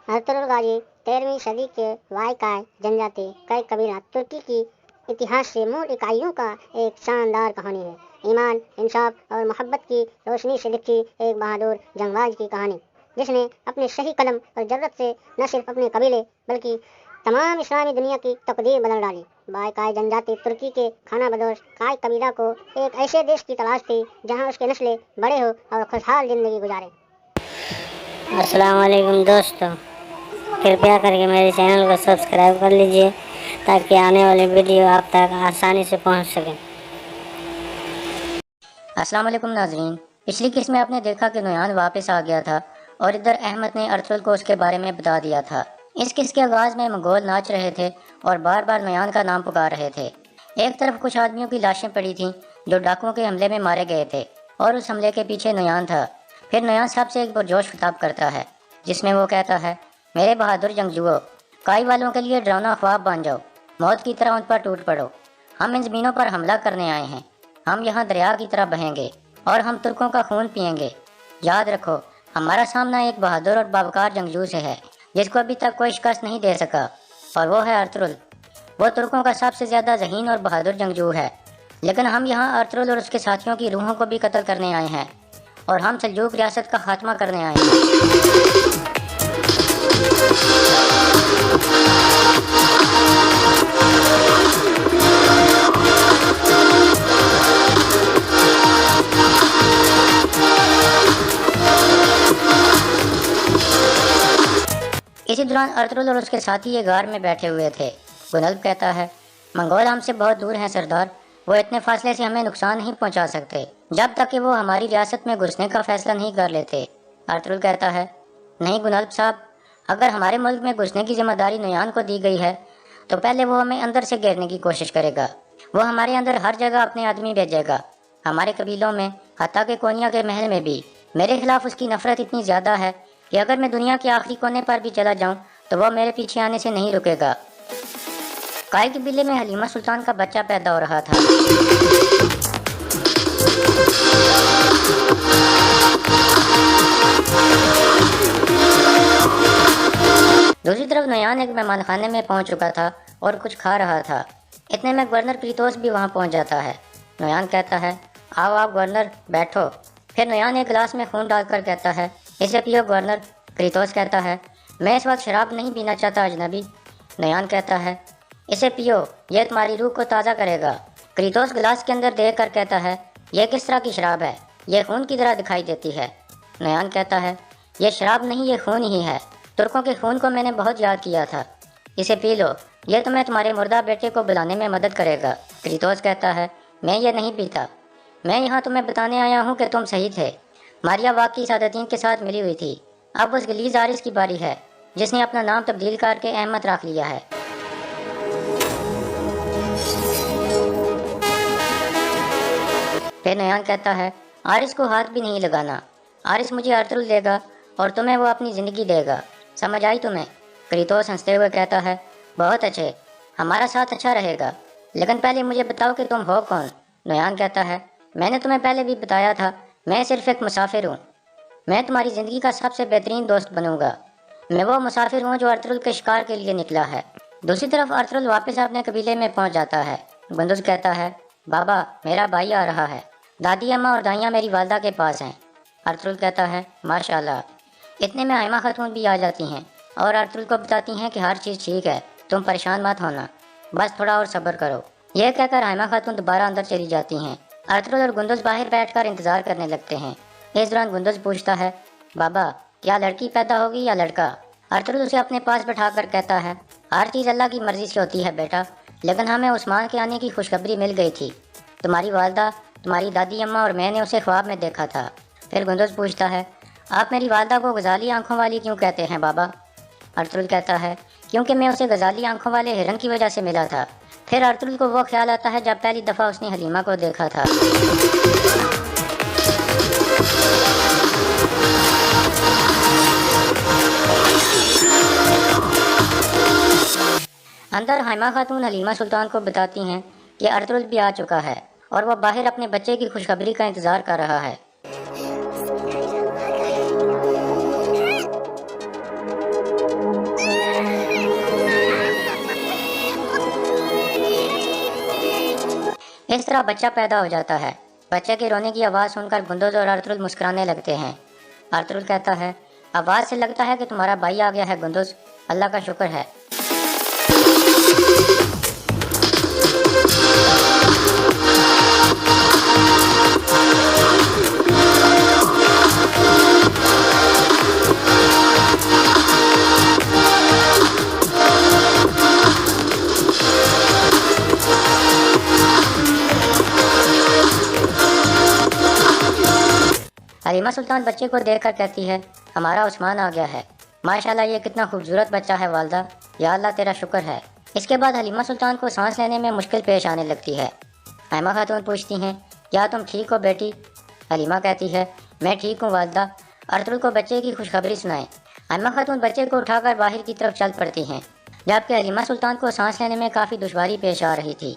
Ertugrul गाजी 13वीं सदी के वायकाय जनजाति कई कबीला तुर्की की इतिहास से मूल इकाइयों का एक शानदार कहानी है। ईमान, इंसाफ और मोहब्बत की रोशनी से लिखी एक बहादुर जंगबाज की कहानी, जिसने अपने सही कलम और जरूरत से न सिर्फ अपने कबीले बल्कि तमाम इस्लामी दुनिया की तकदीर बदल डाली। बायकाय जनजाति तुर्की के खाना बदोश काय कबीला को एक ऐसे देश की तलाश थी जहां उसके नस्लें बड़े हो और खुशहाल जिंदगी गुजारे। अस्सलाम वालेकुम दोस्तों, कृपया करके मेरे चैनल को सब्सक्राइब कर लीजिए ताकि आने वाली वीडियो आप तक आसानी से पहुंच सके। अस्सलाम वालेकुम नाज़रीन, पिछली किस्त में आपने देखा कि नुयान वापस आ गया था और इधर अहमद ने अर्तुगरुल को उसके बारे में बता दिया था। इस किस्त के आगाज़ में मंगोल नाच रहे थे और बार बार नुयान का नाम पुकार रहे थे। एक तरफ कुछ आदमियों की लाशें पड़ी थीं जो डाकुओं के हमले में मारे गए थे और उस हमले के पीछे नुयान था। फिर नुयान साहब से एक पुरजोश खिताब करता है जिसमें वो कहता है, मेरे बहादुर जंगजुओं, काई वालों के लिए डरावना ख्वाब बन जाओ, मौत की तरह उन पर टूट पड़ो। हम इन ज़मीनों पर हमला करने आए हैं। हम यहाँ दरिया की तरह बहेंगे और हम तुर्कों का खून पिएंगे। याद रखो, हमारा सामना एक बहादुर और बावकार जंगजू से है जिसको अभी तक कोई शिकस्त नहीं दे सका, और वो है अर्तुगरुल। वो तुर्कों का सबसे ज़्यादा ज़हीन और बहादुर जंगजू है। लेकिन हम यहाँ अर्तुगरुल और उसके साथियों की रूहों को भी कत्ल करने आए हैं और हम सल्जूक रियासत का खात्मा करने आए हैं। इसी दौरान अर्तुगरुल और उसके साथी ये गार में बैठे हुए थे। गुनल्ब कहता है, मंगोल हमसे बहुत दूर हैं सरदार, वो इतने फासले से हमें नुकसान नहीं पहुंचा सकते जब तक कि वो हमारी रियासत में घुसने का फैसला नहीं कर लेते। अर्तुगरुल कहता है, नहीं गुनल्ब साहब, अगर हमारे मुल्क में घुसने की जिम्मेदारी नुयान को दी गई है तो पहले वो हमें अंदर से घेरने की कोशिश करेगा। वो हमारे अंदर हर जगह अपने आदमी भेजेगा, हमारे कबीलों में, हत्ता के कोनिया के महल में भी। मेरे खिलाफ उसकी नफरत इतनी ज़्यादा है कि अगर मैं दुनिया के आखिरी कोने पर भी चला जाऊं तो वो मेरे पीछे आने से नहीं रुकेगा। काय कबीले में हलीमा सुल्तान का बच्चा पैदा हो रहा था। दूसरी तरफ नुयान एक मेहमान खाने में पहुंच चुका था और कुछ खा रहा था। इतने में गवर्नर क्रीतोस भी वहां पहुंच जाता है। नुयान कहता है, आओ आप गवर्नर, बैठो। फिर नुयान एक गिलास में खून डालकर कहता है, इसे पियो गवर्नर। क्रीतोस कहता है, मैं इस वक्त शराब नहीं पीना चाहता अजनबी। नुयान कहता है, इसे पियो, यह तुम्हारी रूह को ताज़ा करेगा। क्रीतोस गिलास के अंदर देख कर कहता है, यह किस तरह की शराब है, यह खून की तरह दिखाई देती है। नुयान कहता है, यह शराब नहीं, यह खून ही है। तुर्कों के खून को मैंने बहुत याद किया था, इसे पी लो, यह तुम्हें तुम्हारे मुर्दा बेटे को बुलाने में मदद करेगा। क्रीतोस कहता है, मैं ये नहीं पीता, मैं यहाँ तुम्हें बताने आया हूँ कि तुम सही थे। मारिया वाकई सादतीन के साथ मिली हुई थी। अब उस गलीज आरिस की बारी है जिसने अपना नाम तब्दील करके अहमद रख लिया है। फिर नुयान कहता है, आरिस को हाथ भी नहीं लगाना, आरिस मुझे अर्तुगरुल देगा और तुम्हें वो अपनी ज़िंदगी देगा, समझ आई तुम्हें? क्रीतोस हंसते हुए कहता है, बहुत अच्छे, हमारा साथ अच्छा रहेगा, लेकिन पहले मुझे बताओ कि तुम हो कौन? नुयान कहता है, मैंने तुम्हें पहले भी बताया था, मैं सिर्फ एक मुसाफिर हूँ। मैं तुम्हारी ज़िंदगी का सबसे बेहतरीन दोस्त बनूंगा। मैं वो मुसाफिर हूँ जो अर्तुगरुल के शिकार के लिए निकला है। दूसरी तरफ अर्तुगरुल वापस अपने कबीले में पहुँच जाता है। गुंदुज कहता है, बाबा, मेरा भाई आ रहा है, दादी अम्मा और दाइयाँ मेरी वालदा के पास हैं। अर्तुगरुल कहता है, माशाल्लाह। इतने में आयमा खातून भी आ जाती हैं और अर्तुगरुल को बताती हैं कि हर चीज़ ठीक है, तुम परेशान मत होना, बस थोड़ा और सब्र करो। यह कहकर आयमा खातून दोबारा अंदर चली जाती हैं। अर्तुगरुल और गुंदुज बाहर बैठकर इंतज़ार करने लगते हैं। इस दौरान गुंदुज पूछता है, बाबा, क्या लड़की पैदा होगी या लड़का? अर्तुगरुल उसे अपने पास बैठाकर कहता है, हर चीज़ अल्लाह की मर्ज़ी से होती है बेटा, लेकिन हमें उस्मान के आने की खुशखबरी मिल गई थी। तुम्हारी वालदा, तुम्हारी दादी अम्मा और मैंने उसे ख्वाब में देखा था। फिर गुंदुज पूछता है, आप मेरी वालदा को गजाली आंखों वाली क्यों कहते हैं बाबा? अर्तुगरुल कहता है, क्योंकि मैं उसे गजाली आंखों वाले हिरन की वजह से मिला था। फिर अर्तुगरुल को वो ख्याल आता है जब पहली दफ़ा उसने हलीमा को देखा था। अंदर हाइमा खातून हलीमा सुल्तान को बताती हैं कि अर्तुगरुल भी आ चुका है और वह बाहर अपने बच्चे की खुशखबरी का इंतज़ार कर रहा है। اس طرح بچہ پیدا ہو جاتا ہے۔ بچے کے رونے کی آواز سن کر گندوز اور ارطغرل مسکرانے لگتے ہیں۔ ارطغرل کہتا ہے آواز سے لگتا ہے کہ تمہارا بھائی آ گیا ہے گندوز، اللہ کا شکر ہے۔ حلیمہ سلطان بچے کو دیکھ کر کہتی ہے ہمارا عثمان آ گیا ہے، ماشاءاللہ یہ کتنا خوبصورت بچہ ہے والدہ، یا اللہ تیرا شکر ہے۔ اس کے بعد حلیمہ سلطان کو سانس لینے میں مشکل پیش آنے لگتی ہے۔ آئمہ خاتون پوچھتی ہیں کیا تم ٹھیک ہو بیٹی؟ حلیمہ کہتی ہے میں ٹھیک ہوں والدہ، ارطغرل کو بچے کی خوشخبری سنائیں۔ آئمہ خاتون بچے کو اٹھا کر باہر کی طرف چل پڑتی ہیں، جبکہ حلیمہ سلطان کو سانس لینے میں کافی دشواری پیش آ رہی تھی۔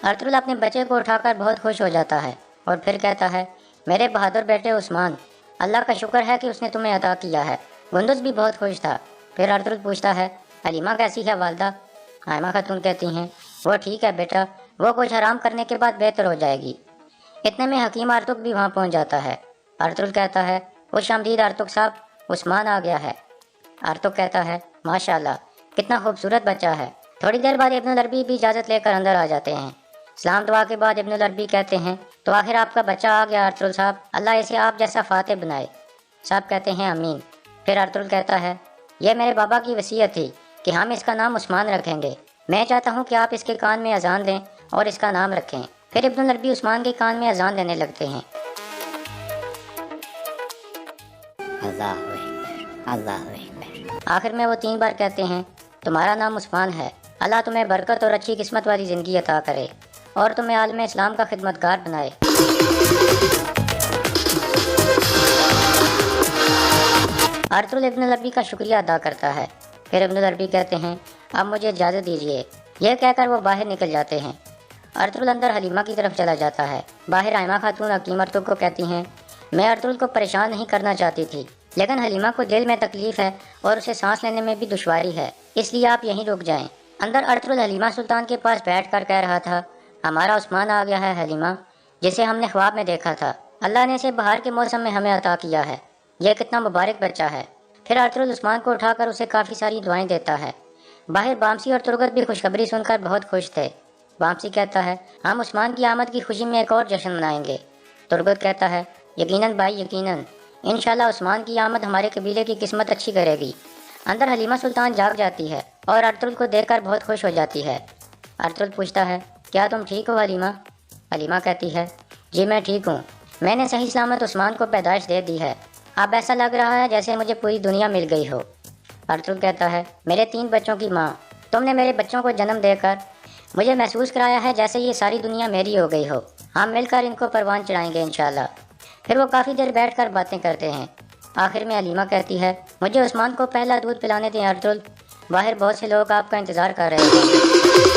ارطغرل اپنے بچے کو اٹھا کر بہت خوش ہو جاتا ہے اور پھر کہتا ہے میرے بہادر بیٹے عثمان، اللہ کا شکر ہے کہ اس نے تمہیں عطا کیا ہے۔ گندوز بھی بہت خوش تھا۔ پھر ارطغرل پوچھتا ہے حلیمہ کیسی ہے والدہ؟ آئمہ خاتون کہتی ہیں وہ ٹھیک ہے بیٹا، وہ کچھ آرام کرنے کے بعد بہتر ہو جائے گی۔ اتنے میں حکیم ارطغرل بھی وہاں پہنچ جاتا ہے۔ ارطغرل کہتا ہے خوش آمدید ارطغرل صاحب، عثمان آ گیا ہے۔ ارطغرل کہتا ہے ماشاءاللہ کتنا خوبصورت بچہ ہے۔ تھوڑی دیر بعد ابن العربی بھی اجازت لے کر اندر آ جاتے ہیں۔ سلام دعا کے بعد ابن العربی کہتے ہیں تو آخر آپ کا بچہ آ گیا ارطغرل صاحب، اللہ اسے آپ جیسا فاتح بنائے۔ صاحب کہتے ہیں آمین۔ پھر ارطغرل کہتا ہے یہ میرے بابا کی وصیت تھی کہ ہم اس کا نام عثمان رکھیں گے، میں چاہتا ہوں کہ آپ اس کے کان میں اذان دیں اور اس کا نام رکھیں۔ پھر ابن العربی عثمان کے کان میں اذان دینے لگتے ہیں۔ اللہ اکبر، اللہ اکبر۔ آخر میں وہ 3 بار کہتے ہیں تمہارا نام عثمان ہے، اللہ تمہیں برکت اور اچھی قسمت والی زندگی عطا کرے اور تمہیں عالم اسلام کا خدمتگار بنائے۔ ارطغرل ابن العربی کا شکریہ ادا کرتا ہے۔ پھر ابن العربی کہتے ہیں اب مجھے اجازت دیجیے، یہ کہہ کر وہ باہر نکل جاتے ہیں۔ ارطغرل اندر حلیمہ کی طرف چلا جاتا ہے۔ باہر آئمہ خاتون حکیم ارطغرل کو کہتی ہیں میں ارطغرل کو پریشان نہیں کرنا چاہتی تھی، لیکن حلیمہ کو دل میں تکلیف ہے اور اسے سانس لینے میں بھی دشواری ہے، اس لیے آپ یہیں رک جائیں۔ اندر ارطغرل حلیمہ سلطان کے پاس بیٹھ کر کہہ رہا تھا ہمارا عثمان آ گیا ہے حلیمہ، جسے ہم نے خواب میں دیکھا تھا، اللہ نے اسے بہار کے موسم میں ہمیں عطا کیا ہے، یہ کتنا مبارک بچہ ہے۔ پھر ارطغرل عثمان کو اٹھا کر اسے کافی ساری دعائیں دیتا ہے۔ باہر بامسی اور ترگت بھی خوشخبری سن کر بہت خوش تھے۔ بامسی کہتا ہے ہم عثمان کی آمد کی خوشی میں ایک اور جشن منائیں گے۔ ترگت کہتا ہے یقیناً بھائی یقیناً، انشاءاللہ عثمان کی آمد ہمارے قبیلے کی قسمت اچھی کرے گی۔ اندر حلیمہ سلطان جاگ جاتی ہے اور ارطغرل کو دیکھ کر بہت خوش ہو جاتی ہے۔ ارطغرل پوچھتا ہے کیا تم ٹھیک ہو حلیمہ؟ حلیمہ کہتی ہے جی میں ٹھیک ہوں، میں نے صحیح سلامت عثمان کو پیدائش دے دی ہے، اب ایسا لگ رہا ہے جیسے مجھے پوری دنیا مل گئی ہو۔ ارطغرل کہتا ہے میرے 3 بچوں کی ماں، تم نے میرے بچوں کو جنم دے کر مجھے محسوس کرایا ہے جیسے یہ ساری دنیا میری ہو گئی ہو، ہم مل کر ان کو پروان چڑھائیں گے انشاءاللہ۔ پھر وہ کافی دیر بیٹھ کر باتیں کرتے ہیں۔ آخر میں حلیمہ کہتی ہے مجھے عثمان کو پہلا دودھ پلانے دیں ارطغرل، باہر بہت سے لوگ آپ کا انتظار کر رہے ہیں۔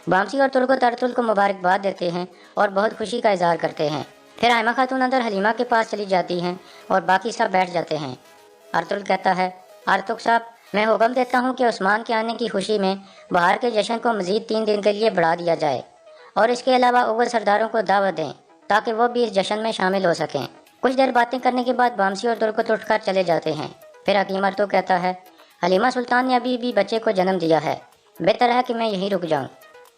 بامسی اور ترگت ارطغرل کو مبارکباد دیتے ہیں اور بہت خوشی کا اظہار کرتے ہیں۔ پھر آئمہ خاتون اندر حلیمہ کے پاس چلی جاتی ہیں اور باقی سب بیٹھ جاتے ہیں۔ ارطغرل کہتا ہے ارطغرل صاحب میں حکم دیتا ہوں کہ عثمان کے آنے کی خوشی میں بہار کے جشن کو مزید 3 دن کے لیے بڑھا دیا جائے اور اس کے علاوہ اوغر سرداروں کو دعوت دیں تاکہ وہ بھی اس جشن میں شامل ہو سکیں۔ کچھ دیر باتیں کرنے کے بعد بامسی اور ترگت اٹھ کر چلے جاتے ہیں۔ پھر حکیم ارطغرل کہتا ہے حلیمہ سلطان نے ابھی بھی بچے کو جنم دیا ہے، بہتر ہے کہ میں یہیں رک جاؤں۔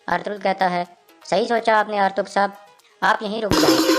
ارطغرل کہتا ہے صحیح سوچا آپ نے ارطغرل صاحب، آپ یہیں رک جائیں۔